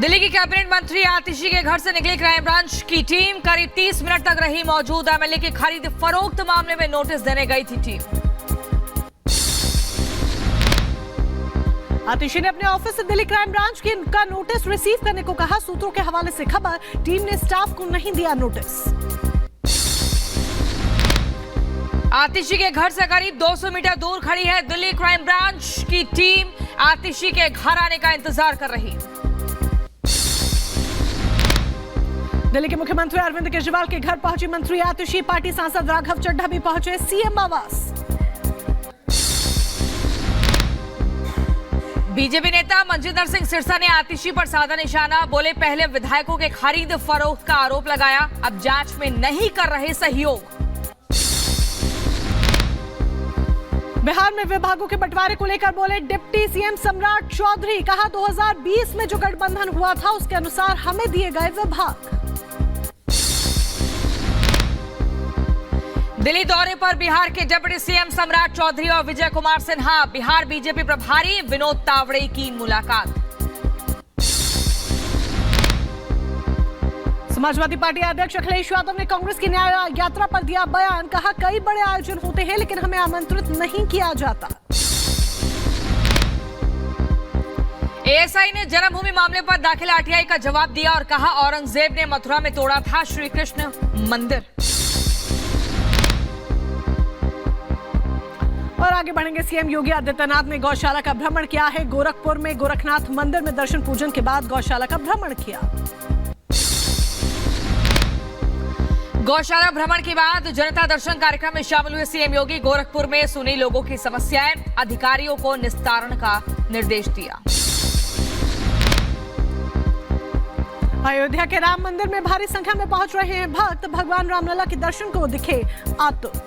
दिल्ली की कैबिनेट मंत्री आतिशी के घर से निकली क्राइम ब्रांच की टीम करीब 30 मिनट तक रही मौजूद। एमएलए की खरीद फरोख्त मामले में नोटिस देने गई थी टीम। आतिशी ने अपने ऑफिस से दिल्ली क्राइम ब्रांच का नोटिस रिसीव करने को कहा। सूत्रों के हवाले से खबर, टीम ने स्टाफ को नहीं दिया नोटिस। आतिशी के घर से करीब 200 मीटर दूर खड़ी है दिल्ली क्राइम ब्रांच की टीम। आतिशी के घर आने का इंतजार कर रही। दिल्ली के मुख्यमंत्री अरविंद केजरीवाल के घर पहुंची मंत्री आतिशी। पार्टी सांसद राघव चड्ढा भी पहुंचे सीएम आवास। बीजेपी नेता मनजिंदर सिंह सिरसा ने आतिशी पर साधा निशाना। बोले, पहले विधायकों के खरीद फरोख्त का आरोप लगाया, अब जांच में नहीं कर रहे सहयोग। बिहार में विभागों के बंटवारे को लेकर बोले डिप्टी सीएम सम्राट चौधरी। कहा 2020 में जो गठबंधन हुआ था उसके अनुसार हमें दिए गए विभाग। दिल्ली दौरे पर बिहार के डिप्टी सीएम सम्राट चौधरी और विजय कुमार सिन्हा। बिहार बीजेपी प्रभारी विनोद तावड़े की मुलाकात। समाजवादी पार्टी अध्यक्ष अखिलेश यादव ने कांग्रेस की न्याय यात्रा पर दिया बयान। कहा कई बड़े आयोजन होते हैं लेकिन हमें आमंत्रित नहीं किया जाता। एएसआई ने जन्मभूमि मामले पर दाखिल आरटीआई का जवाब दिया और कहा औरंगजेब ने मथुरा में तोड़ा था श्री कृष्ण मंदिर। और आगे बढ़ेंगे। सीएम योगी आदित्यनाथ ने गौशाला का भ्रमण किया है। गोरखपुर में गोरखनाथ मंदिर में दर्शन पूजन के बाद गौशाला का भ्रमण किया। गौशाला भ्रमण के बाद जनता दर्शन कार्यक्रम में शामिल हुए सीएम योगी। गोरखपुर में सुनी लोगों की समस्याएं, अधिकारियों को निस्तारण का निर्देश दिया। अयोध्या के राम मंदिर में भारी संख्या में पहुंच रहे हैं भक्त। भगवान रामलला के दर्शन को दिखे आतुर।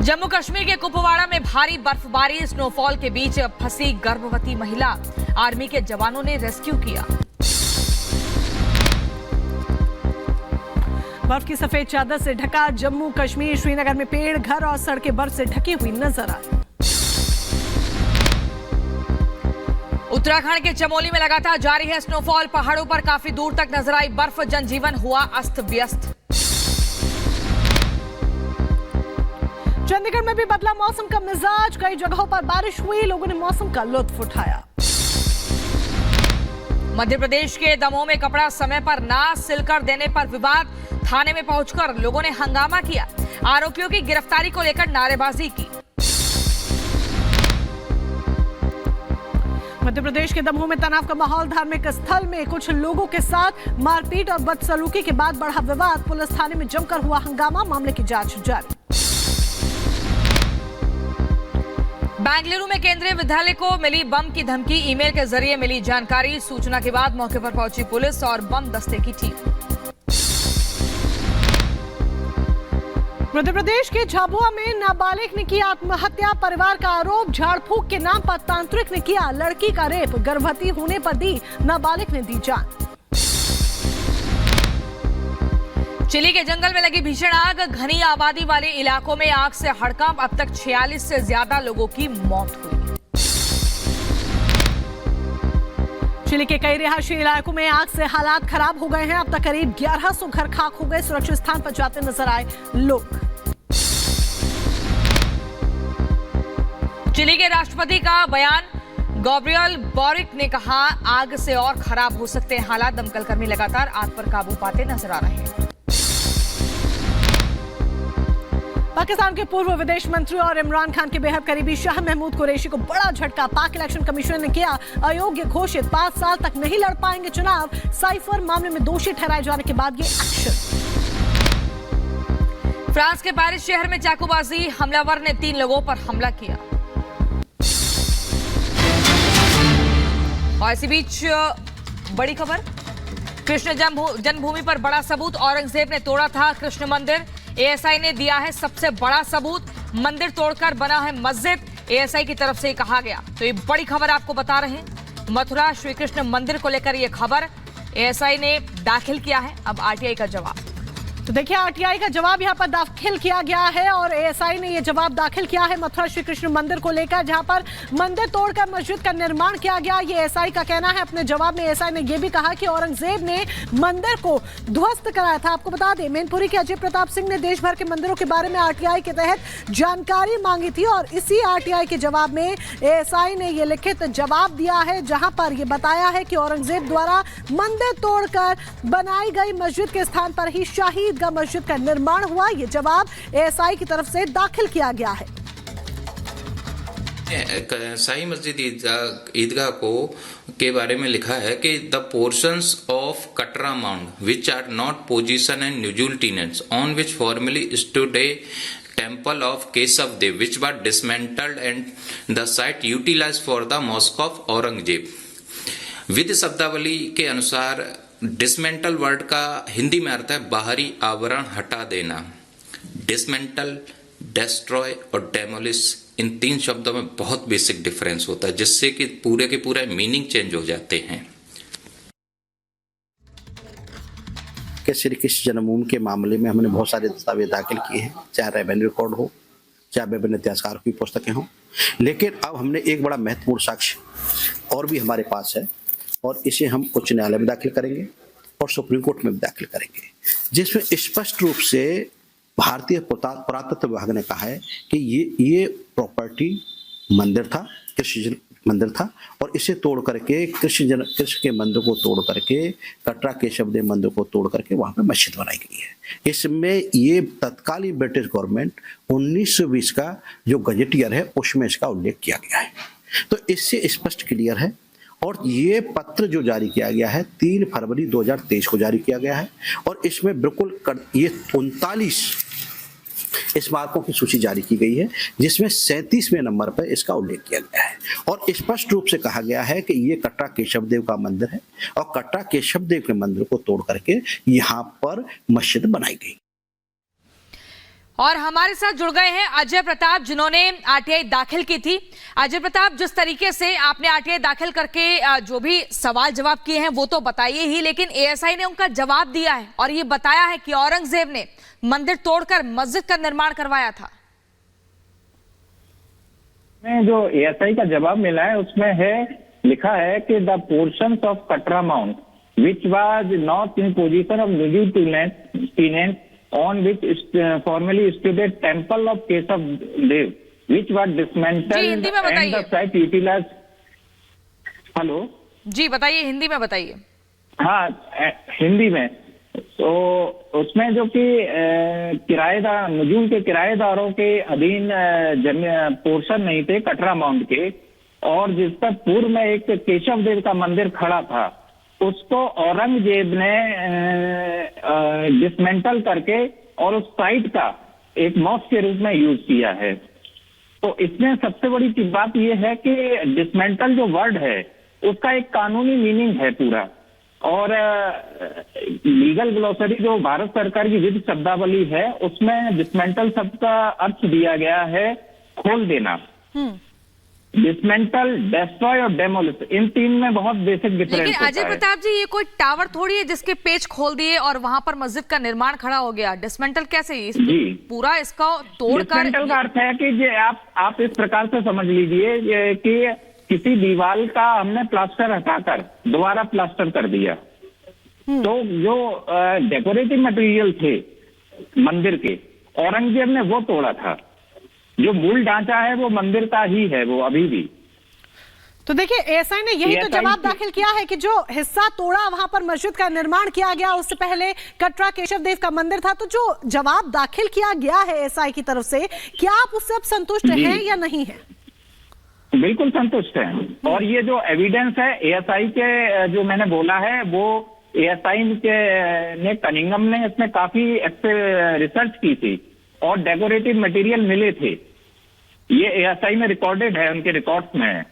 जम्मू कश्मीर के कुपवाड़ा में भारी बर्फबारी, स्नोफॉल के बीच फंसी गर्भवती महिला। आर्मी के जवानों ने रेस्क्यू किया। बर्फ की सफेद चादर से ढका जम्मू कश्मीर। श्रीनगर में पेड़, घर और सड़कें बर्फ से ढकी हुई नजर आई। उत्तराखंड के चमोली में लगातार जारी है स्नोफॉल। पहाड़ों पर काफी दूर तक नजर आई बर्फ। जनजीवन हुआ अस्त व्यस्त। चंडीगढ़ में भी बदला मौसम का मिजाज। कई जगहों पर बारिश हुई, लोगों ने मौसम का लुत्फ उठाया। मध्य प्रदेश के दमोह में कपड़ा समय पर ना सिलकर देने पर विवाद। थाने में पहुंचकर लोगों ने हंगामा किया। आरोपियों की गिरफ्तारी को लेकर नारेबाजी की। मध्य प्रदेश के दमोह में तनाव का माहौल। धार्मिक स्थल में कुछ लोगों के साथ मारपीट और बदसलूकी के बाद बढ़ा विवाद। पुलिस थाने में जमकर हुआ हंगामा। मामले की जांच जारी। बेंगलुरु में केंद्रीय विद्यालय को मिली बम की धमकी। ईमेल के जरिए मिली जानकारी। सूचना के बाद मौके पर पहुंची पुलिस और बम दस्ते की टीम। मध्य प्रदेश के झाबुआ में नाबालिग ने की आत्महत्या। परिवार का आरोप, झाड़ फूक के नाम पर तांत्रिक ने किया लड़की का रेप। गर्भवती होने पर दी नाबालिग ने दी जान। चिली के जंगल में लगी भीषण आग। घनी आबादी वाले इलाकों में आग से हड़कंप। अब तक 46 से ज्यादा लोगों की मौत हुई। चिली के कई रिहायशी इलाकों में आग से हालात खराब हो गए हैं। अब तक करीब 1100 घर खाक हो गए। सुरक्षित स्थान पर जाते नजर आए लोग। चिली के राष्ट्रपति का बयान। गैब्रियल बोरिक ने कहा आग से और खराब हो सकते हैं हालात। दमकल कर्मी लगातार आग पर काबू पाते नजर आ रहे हैं। पाकिस्तान के पूर्व विदेश मंत्री और इमरान खान के बेहद करीबी शाह महमूद कुरैशी को बड़ा झटका। पाक इलेक्शन कमीशन ने किया अयोग्य घोषित। 5 साल तक नहीं लड़ पाएंगे चुनाव। साइफर मामले में दोषी ठहराए जाने के बाद ये एक्शन। फ्रांस के पेरिस शहर में चाकूबाजी। हमलावर ने 3 लोगों पर हमला किया। और इसी बीच बड़ी खबर, कृष्ण जन्मभूमि पर बड़ा सबूत। औरंगजेब ने तोड़ा था कृष्ण मंदिर। एएसआई ने दिया है सबसे बड़ा सबूत। मंदिर तोड़कर बना है मस्जिद। एएसआई की तरफ से कहा गया। तो ये बड़ी खबर आपको बता रहे हैं। मथुरा श्री कृष्ण मंदिर को लेकर यह खबर एएसआई ने दाखिल किया है। अब आरटीआई का जवाब। तो देखिए आरटीआई का जवाब यहाँ पर दाखिल किया गया है और एएसआई ने ये जवाब दाखिल किया है मथुरा श्री कृष्ण मंदिर को लेकर, जहां पर मंदिर तोड़कर मस्जिद का निर्माण किया गया, ये एएसआई का कहना है। अपने जवाब में एएसआई ने यह भी कहा कि औरंगजेब ने मंदिर को ध्वस्त कराया था। आपको बता दें मैनपुरी के अजय प्रताप सिंह ने देश भर के मंदिरों के बारे में आरटीआई के तहत जानकारी मांगी थी और इसी आरटीआई के जवाब में एएसआई ने ये लिखित जवाब दिया है, जहां पर यह बताया है कि औरंगजेब द्वारा मंदिर तोड़कर बनाई गई मस्जिद के स्थान पर ही शाही ईदगाह मस्जिद का निर्माण हुआ। यह जवाब एएसआई की तरफ से दाखिल किया गया है। शाही मस्जिद ईदगाह को के बारे में लिखा है कि the portions of Katra mount which are not position and न्यूजुल tenants on which formerly stood a temple of Keshav Dev which were dismantled and the site utilized for the mosque of Aurangzeb. With शब्दावली के अनुसार डिसमेंटल वर्ड का हिंदी में अर्थ है बाहरी आवरण हटा देना। डिसमेंटल, डेस्ट्रॉय और डेमोलिश, इन 3 शब्दों में बहुत बेसिक डिफरेंस होता है, जिससे कि पूरे के पूरे मीनिंग चेंज हो जाते हैं। कि श्री कृष्ण जन्मभूमि के मामले में हमने बहुत सारे दस्तावेज दाखिल किए हैं, चाहे रेवेन्यू रिकॉर्ड हो, चाहे विभिन्न इतिहासकारों की पुस्तकें हों, लेकिन अब हमने एक बड़ा महत्वपूर्ण साक्ष्य और भी हमारे पास है और इसे हम उच्च न्यायालय में दाखिल करेंगे और सुप्रीम कोर्ट में भी दाखिल करेंगे, जिसमें स्पष्ट रूप से भारतीय पुरातत्व विभाग ने कहा है कि ये प्रॉपर्टी मंदिर था, कृष्ण मंदिर था और इसे तोड़ करके कृष्ण के मंदिर को तोड़ करके कटरा केशव देव मंदिर को तोड़ करके वहां पे मस्जिद बनाई गई है। इसमें ये तत्कालीन ब्रिटिश गवर्नमेंट 1920 का जो गजेटियर है उसमें इसका उल्लेख किया गया है। तो इससे स्पष्ट क्लियर है और ये पत्र जो जारी किया गया है 3 फरवरी 2023 को जारी किया गया है और इसमें बिल्कुल ये 39 स्मारकों की सूची जारी की गई है, जिसमें 37वें नंबर पर इसका उल्लेख किया गया है और स्पष्ट रूप से कहा गया है कि ये कटरा केशव देव का मंदिर है और कटरा केशव देव के मंदिर को तोड़ करके यहाँ पर मस्जिद बनाई गई। और हमारे साथ जुड़ गए हैं अजय प्रताप, जिन्होंने आरटीआई दाखिल की थी। अजय प्रताप, जिस तरीके से आपने आरटीआई दाखिल करके जो भी सवाल जवाब किए हैं वो तो बताइए ही, लेकिन एएसआई ने उनका जवाब दिया है और ये बताया है कि औरंगजेब ने मंदिर तोड़कर मस्जिद का निर्माण करवाया था। जो एएसआई का जवाब मिला है उसमें है लिखा है कि the portions of Katra mount which was not in position of न्यूजुल tenants on which formerly stood a temple of Keshav Dev, which was dismantled Hindi में बताइए। and the site utilized। Hello जी बताइए, हिंदी में बताइए। हाँ हिंदी में। तो उसमें जो कि किराएदार न्यूजुल के किराएदारों के अधीन पोर्शन नहीं थे कटरा माउंट के, और जिस पर पूर्व में एक केशव देव का मंदिर खड़ा था उसको औरंगजेब ने डिसमेंटल करके और उस साइट का एक मॉस्क के रूप में यूज किया है। तो इसमें सबसे बड़ी बात यह है कि डिसमेंटल जो वर्ड है उसका एक कानूनी मीनिंग है पूरा, और लीगल ग्लोसरी जो भारत सरकार की विधि शब्दावली है उसमें डिसमेंटल शब्द का अर्थ दिया गया है खोल देना। डिसमेंटल, डेस्ट्रॉय और डेमोलिश, इन 3 में बहुत बेसिक डिफरेंस होता है। लेकिन अजय प्रताप जी, ये कोई टावर थोड़ी है जिसके पेच खोल दिए और वहां पर मस्जिद का निर्माण खड़ा हो गया। डिसमेंटल कैसे? जी पूरा इसका तोड़कर। डिसमेंटल का अर्थ है कि आप इस प्रकार से समझ लीजिए कि किसी दीवार का हमने प्लास्टर हटाकर दोबारा प्लास्टर कर दिया। तो जो डेकोरेटिव मटेरियल थे मंदिर के, औरंगजेब ने वो तोड़ा था। जो मूल ढांचा है वो मंदिर का ही है, वो अभी भी। तो देखिए एएसआई ने यही तो जवाब दाखिल किया है कि जो हिस्सा तोड़ा वहां पर मस्जिद का निर्माण किया गया, उससे पहले कटरा केशव देव का मंदिर था। तो जो जवाब दाखिल किया गया है एएसआई की तरफ से, क्या आप उससे अब संतुष्ट हैं या नहीं है? बिल्कुल संतुष्ट हैं। और ये जो एविडेंस है एएसआई के जो मैंने बोला है वो एएसआई के ने कनिंगम ने इसमें काफी रिसर्च की थी और डेकोरेटिव मटेरियल मिले थे। ये एएसआई में रिकॉर्डेड है, उनके रिकॉर्ड्स में है।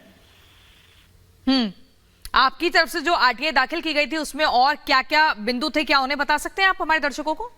आपकी तरफ से जो आरटीआई दाखिल की गई थी उसमें और क्या क्या बिंदु थे, क्या उन्हें बता सकते हैं आप हमारे दर्शकों को?